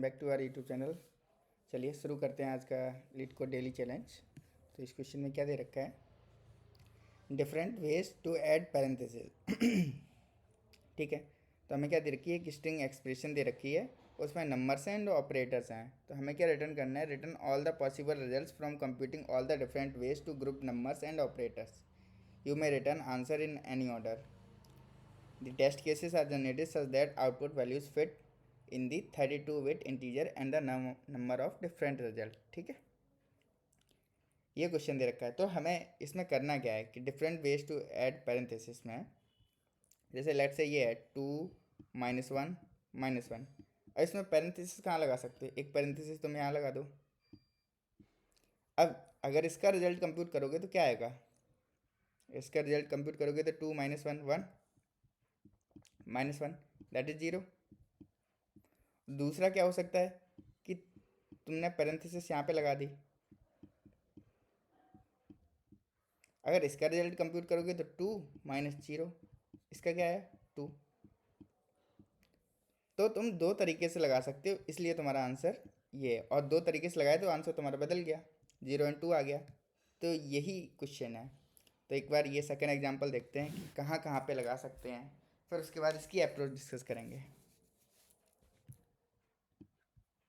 Back to our YouTube channel. चलिए शुरू करते हैं आज का लीड कोड डेली चैलेंज। तो इस क्वेश्चन में क्या दे रखा है, different ways to add parenthesis. ठीक है, तो हमें क्या दे रखी है, एक स्ट्रिंग एक्सप्रेशन दे रखी है, उसमें नंबर्स हैं एंड ऑपरेटर्स हैं। तो हमें क्या रिटर्न करना है, return all the possible results from computing all the different ways to group numbers and operators. You may return answer in any order. The test cases are generated such that output values fit in the 32-bit integer and the number of different result। ठीक है, ये question दे रखा है। तो हमें इसमें करना क्या है कि different ways to add parenthesis में, जैसे लेट से ये है 2 -1 -1। और इसमें पैरेंथेसिस कहाँ लगा सकते हो, एक पैरेंथेसिस तुम यहाँ लगा दो। अब अगर इसका रिजल्ट कंप्यूट करोगे तो क्या आएगा, इसका रिजल्ट कंप्यूट करोगे तो 2 -1 1 -1 दैट इज 0। दूसरा क्या हो सकता है कि तुमने पैरेंथेसिस यहाँ पे लगा दी, अगर इसका रिजल्ट कंप्यूट करोगे तो 2 -0, इसका क्या है 2। तो तुम दो तरीके से लगा सकते हो, इसलिए तुम्हारा आंसर ये है। और दो तरीके से लगाए तो आंसर तुम्हारा बदल गया, 0 और 2 आ गया। तो यही क्वेश्चन है। तो एक बार ये सेकंड एग्जांपल देखते हैं कि कहाँ कहाँ पे लगा सकते हैं, फिर उसके बाद इसकी अप्रोच डिस्कस करेंगे।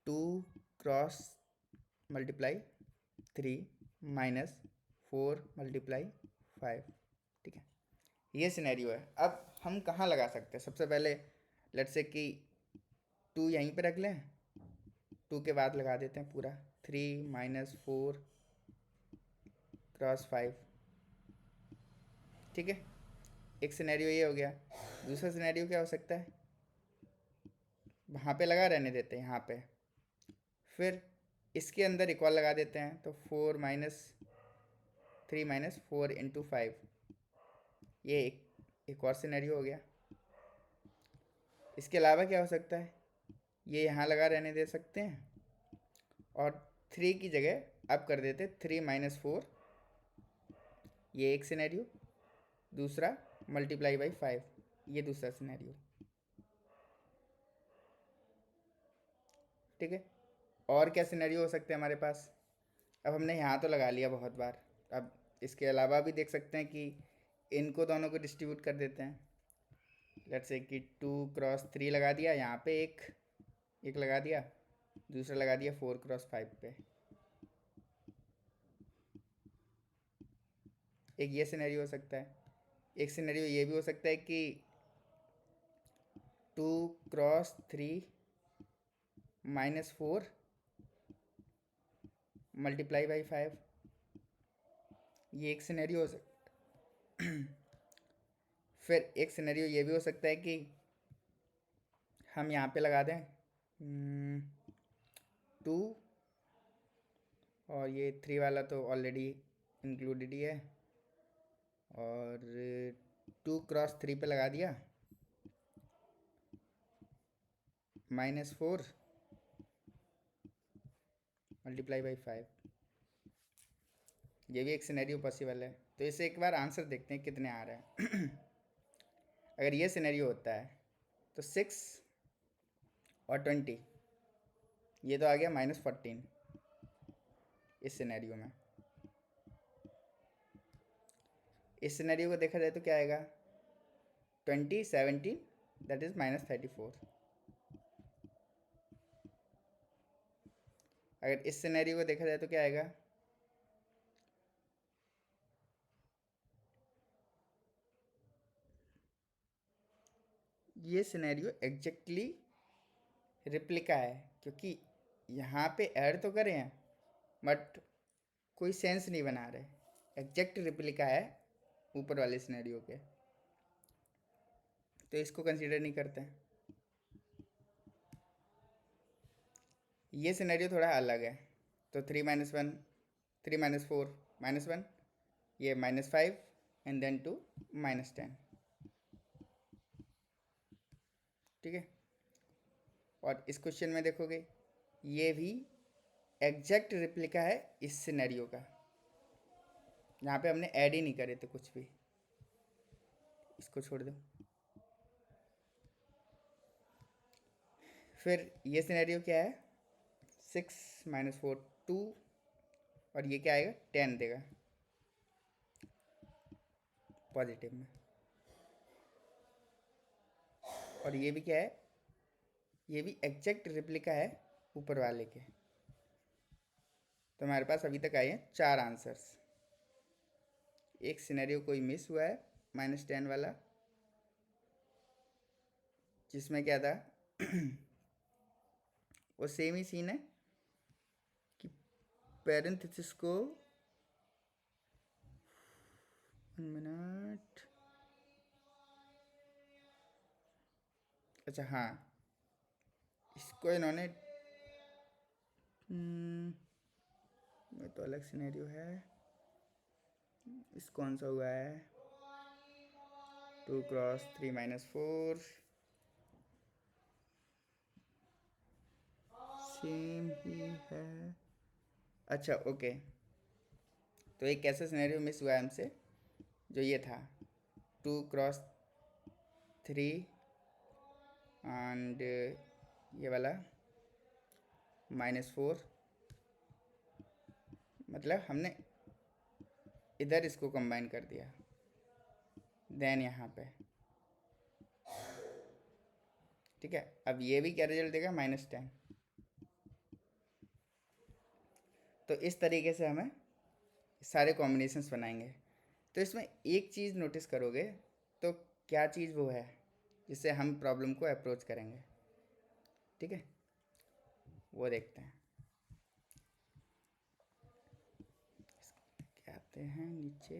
2 क्रॉस मल्टीप्लाई 3 -4 मल्टीप्लाई 5। ठीक है, ये सिनेरियो है। अब हम कहाँ लगा सकते हैं, सबसे पहले लेट्स से कि 2 यहीं पे रख लें, 2 के बाद लगा देते हैं पूरा 3 -4 क्रॉस 5। ठीक है, एक सिनेरियो ये हो गया। दूसरा सिनेरियो क्या हो सकता है, वहाँ पे लगा रहने देते हैं यहाँ पे, फिर इसके अंदर इक्वल लगा देते हैं, तो 3 -4 इंटू 5। ये एक और सिनेरियो हो गया। इसके अलावा क्या हो सकता है, ये यहाँ लगा रहने दे सकते हैं और 3 की जगह अब कर देते 3 -4, ये एक सिनेरियो। दूसरा मल्टीप्लाई बाई 5, ये दूसरा सिनेरियो। ठीक है, और क्या सिनेरियो हो सकते हैं हमारे पास। अब हमने यहाँ तो लगा लिया बहुत बार, अब इसके अलावा भी देख सकते हैं कि इनको दोनों को डिस्ट्रीब्यूट कर देते हैं। लेट्स से कि 2 क्रॉस 3 लगा दिया, यहाँ पे एक लगा दिया, दूसरा लगा दिया 4 क्रॉस 5 पे। एक ये सिनेरियो हो सकता है। एक सिनेरियो ये भी हो सकता है कि 2 क्रॉस 3 -4 मल्टीप्लाई बाई 5, ये एक सिनेरियो हो सकता है। फिर एक सिनेरियो ये भी हो सकता है कि हम यहाँ पे लगा दें 2, और ये 3 वाला तो ऑलरेडी इंक्लूडेड ही है, और 2 क्रॉस 3 पे लगा दिया -4 मल्टीप्लाई बाई 5। ये भी एक सिनेरियो पॉसिबल है। तो इसे एक बार आंसर देखते हैं कितने आ रहे हैं। अगर ये सिनेरियो होता है तो 6 और 20, ये तो आ गया -14 इस सिनेरियो में। इस सिनेरियो को देखा जाए तो क्या आएगा, 20 17 दैट इज -34। अगर इस सिनेरियो को देखा जाए तो क्या आएगा, ये सिनेरियो एग्जैक्टली रिप्लिका है, क्योंकि यहाँ पे ऐड तो करे हैं बट कोई सेंस नहीं बना रहे। एग्जैक्ट रिप्लिका है ऊपर वाले सिनेरियो के, तो इसको कंसीडर नहीं करते हैं। ये सिनेरियो थोड़ा अलग है। तो 3 -1 3 -4 -1, ये -5 एंड देन 2 -10। ठीक है, और इस क्वेश्चन में देखोगे ये भी एग्जैक्ट रिप्लिका है इस सिनेरियो का। यहाँ पे हमने ऐड ही नहीं करे थे कुछ भी, इसको छोड़ दो। फिर ये सिनेरियो क्या है, 6 - 4 2, और ये क्या आएगा 10 देगा पॉजिटिव में। और ये भी क्या है, ये भी एग्जैक्ट रिप्लिका है ऊपर वाले के। तो हमारे पास अभी तक आए हैं 4 आंसर्स। एक सिनेरियो कोई मिस हुआ है -10 वाला, जिसमें क्या था वो सेम ही सीन है कि पैरेंथेसिस को 1 मिनट, अच्छा हाँ, इसको इन्होंने ये तो अलग सिनेरियो है, इस कौन सा हुआ है 2 क्रॉस 3 - 4, सेम ही है। अच्छा ओके, तो एक कैसा सिनेरियो मिस हुआ है हमसे, जो ये था 2 क्रॉस 3 एंड ये वाला -4, मतलब हमने इधर इसको कंबाइन कर दिया, देन यहाँ पे, ठीक है। अब ये भी क्या रिजल्ट देगा -10। तो इस तरीके से हमें सारे कॉम्बिनेशंस बनाएंगे। तो इसमें एक चीज़ नोटिस करोगे, तो क्या चीज़ वो है जिससे हम प्रॉब्लम को अप्रोच करेंगे, ठीक है, वो देखते हैं। क्या आते हैं नीचे,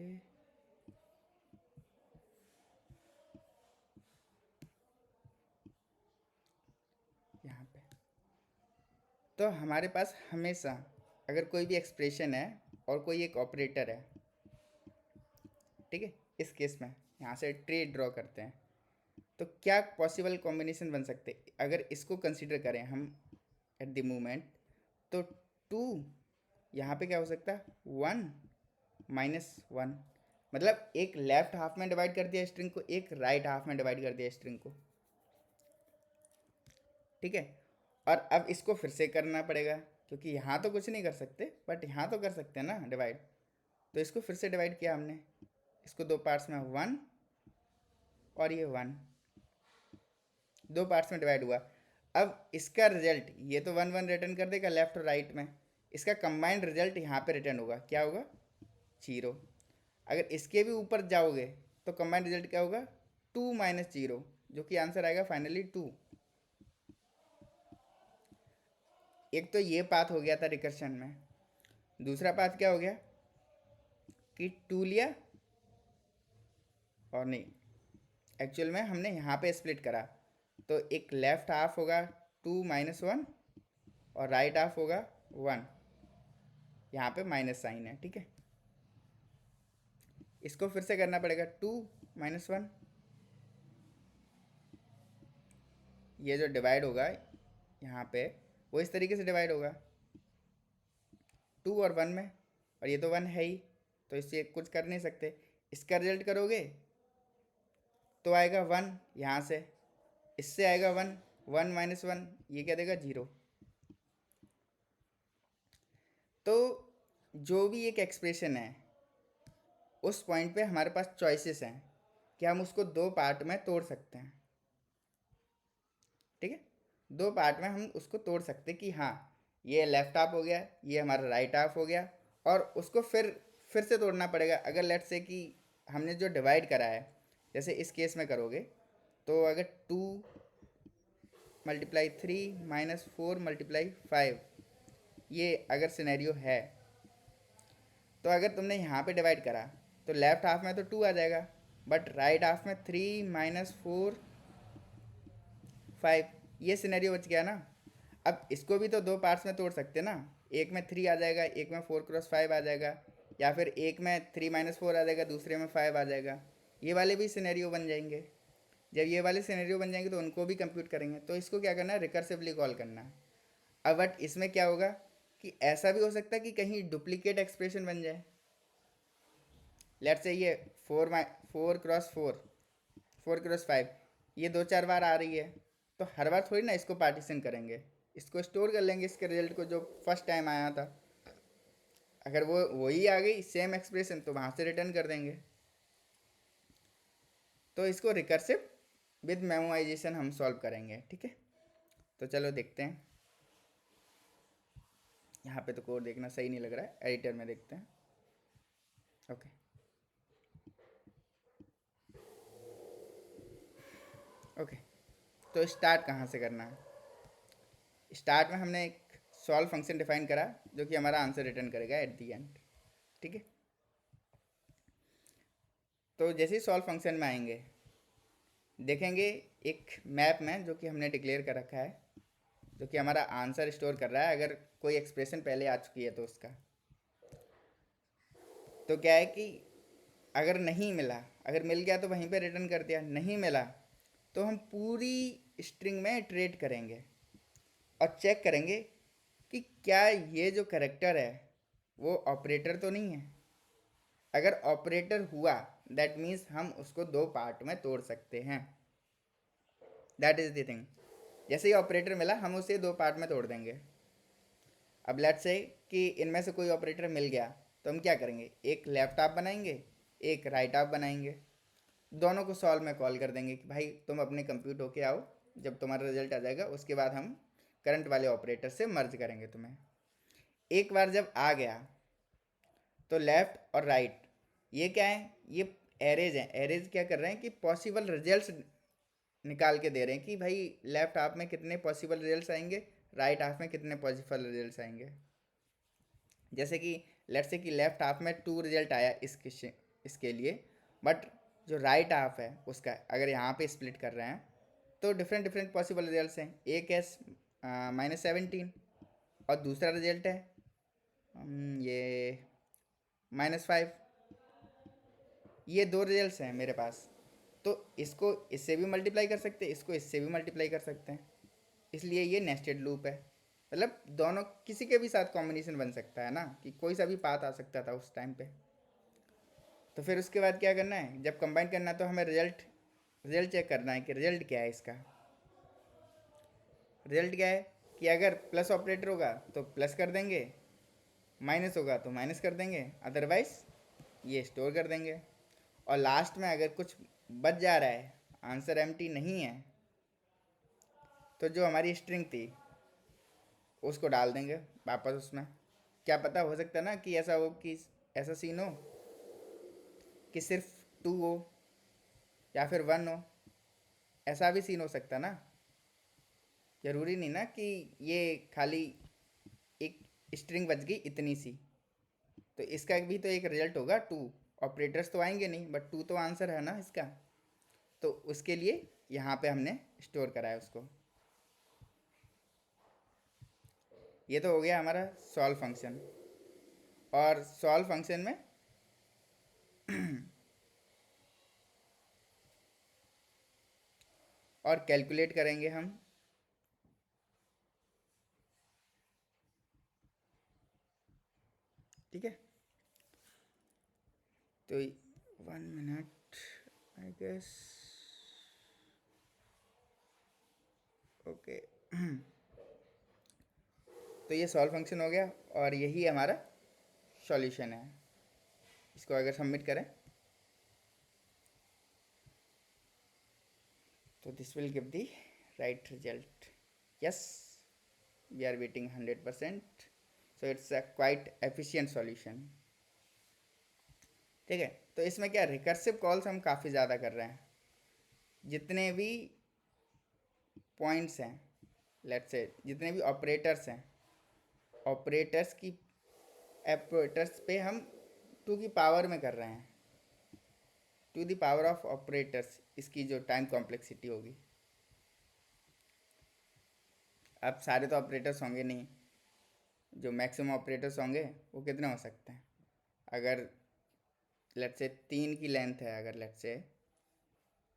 यहाँ पे। तो हमारे पास हमेशा अगर कोई भी एक्सप्रेशन है और कोई एक ऑपरेटर है, ठीक है, इस केस में यहाँ से ट्री ड्रॉ करते हैं, तो क्या पॉसिबल कॉम्बिनेशन बन सकते अगर इसको कंसीडर करें हम एट द मोमेंट, तो 2 यहाँ पे क्या हो सकता है 1 -1, मतलब एक लेफ्ट हाफ में डिवाइड कर दिया स्ट्रिंग को, एक राइट हाफ में डिवाइड कर दिया स्ट्रिंग को, ठीक है। और अब इसको फिर से करना पड़ेगा, क्योंकि यहाँ तो कुछ नहीं कर सकते, बट यहाँ तो कर सकते हैं ना डिवाइड। तो इसको फिर से डिवाइड किया हमने, इसको 2 पार्ट्स में 1 और ये 1, 2 पार्ट्स में डिवाइड हुआ। अब इसका रिजल्ट, ये तो 1 1 रिटर्न कर देगा लेफ्ट और राइट में, इसका कंबाइंड रिजल्ट यहाँ पे रिटर्न होगा, क्या होगा 0। अगर इसके भी ऊपर जाओगे तो कंबाइंड रिजल्ट क्या होगा 2 - 0, जो कि आंसर आएगा फाइनली 2। एक तो ये पाथ हो गया था रिकर्शन में, दूसरा पाथ क्या हो गया कि 2 लिया और नहीं, एक्चुअल में हमने यहाँ पे स्प्लिट करा, तो एक लेफ्ट हाफ होगा 2 - 1 और राइट हाफ होगा 1, यहाँ पे माइनस साइन है, ठीक है। इसको फिर से करना पड़ेगा 2 - 1, ये जो डिवाइड होगा यहाँ पे वो इस तरीके से डिवाइड होगा 2 और 1 में, और ये तो 1 है ही, तो इससे कुछ कर नहीं सकते। इसका रिजल्ट करोगे तो आएगा 1, यहाँ से इससे आएगा 1, 1 - 1, ये क्या देगा 0। तो जो भी एक एक्सप्रेशन है उस पॉइंट पे हमारे पास चॉइसेस हैं कि हम उसको 2 पार्ट में तोड़ सकते हैं, ठीक है। 2 पार्ट में हम उसको तोड़ सकते कि हाँ ये लेफ्ट हाफ हो गया, ये हमारा राइट हाफ हो गया, और उसको फिर से तोड़ना पड़ेगा। अगर लेट्स से कि हमने जो डिवाइड करा है, जैसे इस केस में करोगे, तो अगर 2 × 3 - 4 × 5, ये अगर सिनेरियो है, तो अगर तुमने यहाँ पे डिवाइड करा तो लेफ्ट हाफ में तो 2 आ जाएगा, बट राइट हाफ में 3 - 4 5, ये सिनेरियो बच गया ना। अब इसको भी तो 2 पार्ट्स में तोड़ सकते ना, एक में 3 आ जाएगा, एक में 4 × 5 आ जाएगा, या फिर एक में 3 - 4 आ जाएगा, दूसरे में 5 आ जाएगा। ये वाले भी सिनेरियो बन जाएंगे। जब ये वाले सिनेरियो बन जाएंगे तो उनको भी कंप्यूट करेंगे, तो इसको क्या करना है रिकर्सिवली कॉल करना है। अब बट इसमें क्या होगा कि ऐसा भी हो सकता है कि कहीं डुप्लीकेट एक्सप्रेशन बन जाए। लेट्स से ये 4 × 4 4 × 5 ये 2 4 बार आ रही है, तो हर बार थोड़ी ना इसको पार्टीशन करेंगे, इसको स्टोर कर लेंगे इसके रिजल्ट को जो फर्स्ट टाइम आया था। अगर वो वही आ गई सेम एक्सप्रेशन तो वहाँ से रिटर्न कर देंगे। तो इसको रिकर्सिव विद मेमोराइजेशन हम सॉल्व करेंगे, ठीक है। तो चलो देखते हैं। यहाँ पे तो कोड देखना सही नहीं लग रहा है, एडिटर में देखते हैं। ओके ओके, तो स्टार्ट कहाँ से करना है? स्टार्ट में हमने एक सॉल्व फंक्शन डिफाइन करा जो कि हमारा आंसर रिटर्न करेगा एट दी एंड, ठीक है। तो जैसे ही सॉल्व फंक्शन में आएंगे देखेंगे एक मैप में जो कि हमने डिक्लेयर कर रखा है, जो कि हमारा आंसर स्टोर कर रहा है अगर कोई एक्सप्रेशन पहले आ चुकी है तो उसका। तो क्या है कि अगर नहीं मिला, अगर मिल गया तो वहीं पे रिटर्न कर दिया, नहीं मिला तो हम पूरी स्ट्रिंग में इटरेट करेंगे और चेक करेंगे कि क्या ये जो करेक्टर है वो ऑपरेटर तो नहीं है। अगर ऑपरेटर हुआ दैट मीन्स हम उसको दो पार्ट में तोड़ सकते हैं, दैट इज द थिंग। जैसे ही ऑपरेटर मिला हम उसे दो पार्ट में तोड़ देंगे। अब लेट्स से कि इनमें से कोई ऑपरेटर मिल गया तो हम क्या करेंगे, एक लेफ्ट हाफ बनाएंगे एक राइट हाफ बनाएंगे, दोनों को सॉल्व में कॉल कर देंगे कि भाई तुम अपने कंप्यूट होके आओ, जब तुम्हारा रिजल्ट आ जाएगा उसके बाद हम करंट वाले ऑपरेटर से मर्ज करेंगे तुम्हें। एक बार जब आ गया तो लेफ्ट और राइट ये क्या है, ये एरेज हैं। एरेज क्या कर रहे हैं कि पॉसिबल रिजल्ट्स निकाल के दे रहे हैं कि भाई लेफ्ट हाफ में कितने पॉसिबल रिजल्ट्स आएंगे, राइट हाफ में कितने पॉसिबल रिजल्ट्स आएंगे। जैसे कि लेट्स से कि लेफ्ट हाफ में 2 रिजल्ट आया इसके लिए, बट जो राइट हाफ है उसका अगर यहाँ पे स्प्लिट कर रहे हैं तो डिफरेंट डिफरेंट पॉसिबल रिजल्ट्स हैं। एक है -17 और दूसरा रिजल्ट है ये -5। ये दो रिजल्ट्स हैं मेरे पास, तो इसको इससे भी मल्टीप्लाई कर सकते हैं, इसको इससे भी मल्टीप्लाई कर सकते हैं, इसलिए ये नेस्टेड लूप है। मतलब दोनों किसी के भी साथ कॉम्बिनेशन बन सकता है ना, कि कोई सा भी पाथ आ सकता था उस टाइम पे। तो फिर उसके बाद क्या करना है, जब कंबाइन करना है तो हमें रिजल्ट रिजल्ट चेक करना है कि रिजल्ट क्या है इसका। रिजल्ट क्या है कि अगर प्लस ऑपरेटर होगा तो प्लस कर देंगे, माइनस होगा तो माइनस कर देंगे, अदरवाइज ये स्टोर कर देंगे। और लास्ट में अगर कुछ बच जा रहा है, आंसर एम्प्टी नहीं है, तो जो हमारी स्ट्रिंग थी उसको डाल देंगे वापस उसमें। क्या पता, हो सकता है ना कि ऐसा हो कि ऐसा सीन हो कि सिर्फ 2 हो या फिर 1 हो, ऐसा भी सीन हो सकता ना। ज़रूरी नहीं ना कि ये खाली एक स्ट्रिंग बच गई इतनी सी, तो इसका भी तो एक रिजल्ट होगा 2। ऑपरेटर्स तो आएंगे नहीं बट 2 तो आंसर है ना इसका। तो उसके लिए यहाँ पे हमने स्टोर करा है उसको। ये तो हो गया हमारा सॉल्व फंक्शन। और सॉल्व फंक्शन में और कैलकुलेट करेंगे हम। ठीक है, तो 1 मिनट आई गेस। ओके तो ये सॉल्व फंक्शन हो गया और यही हमारा सॉल्यूशन है। इसको अगर सबमिट करें तो this will give the right result. Yes, we are beating 100%, so it's a quite efficient solution. ठीक है, तो इसमें क्या रिकर्सिव कॉल्स हम काफ़ी ज़्यादा कर रहे हैं। जितने भी पॉइंट्स हैं, लेट्स से जितने भी ऑपरेटर्स हैं, ऑपरेटर्स की ऑपरेटर्स पे हम 2 की पावर में कर रहे हैं, 2 द पावर ऑफ ऑपरेटर्स, इसकी जो टाइम कॉम्प्लेक्सिटी होगी। अब सारे तो ऑपरेटर्स होंगे नहीं, जो मैक्सिमम ऑपरेटर्स होंगे वो कितने हो सकते हैं। अगर लेट्स से 3 की लेंथ है, अगर लेट्स से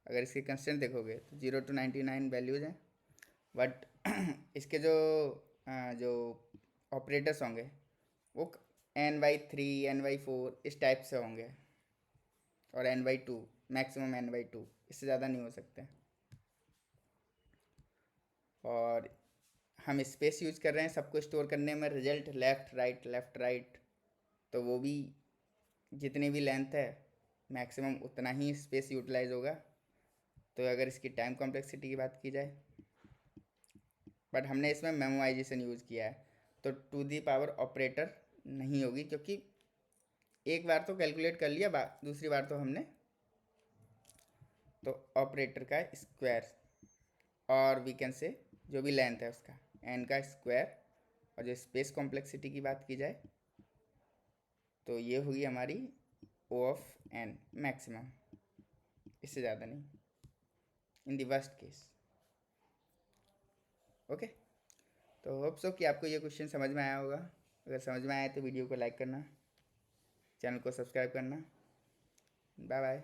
अगर इसके कंस्टेंट देखोगे तो 0 to 99 वैल्यूज़ हैं, बट इसके जो ऑपरेटर्स होंगे वो n/3 n/4 इस टाइप से होंगे, और n/2 मैक्सिमम n/2, इससे ज़्यादा नहीं हो सकते। और हम स्पेस यूज कर रहे हैं सबको स्टोर करने में, रिजल्ट लेफ़्ट राइट, तो वो भी जितनी भी लेंथ है मैक्सिमम उतना ही स्पेस यूटिलाइज होगा। तो अगर इसकी टाइम कॉम्प्लेक्सिटी की बात की जाए, बट हमने इसमें मेमोराइजेशन यूज़ किया है, तो टू दी पावर ऑपरेटर नहीं होगी, क्योंकि एक बार तो कैलकुलेट कर लिया, दूसरी बार तो हमने, तो ऑपरेटर का स्क्वायर, और वी कैन से जो भी लेंथ है उसका एन का स्क्वायर, और जो स्पेस कॉम्प्लेक्सिटी की बात की जाए तो ये हुई हमारी ओ ऑफ एन मैक्सिमम, इससे ज़्यादा नहीं इन दी वर्स्ट केस। ओके, तो होप सो कि आपको ये क्वेश्चन समझ में आया होगा। अगर समझ में आया तो वीडियो को लाइक करना, चैनल को सब्सक्राइब करना। Bye bye.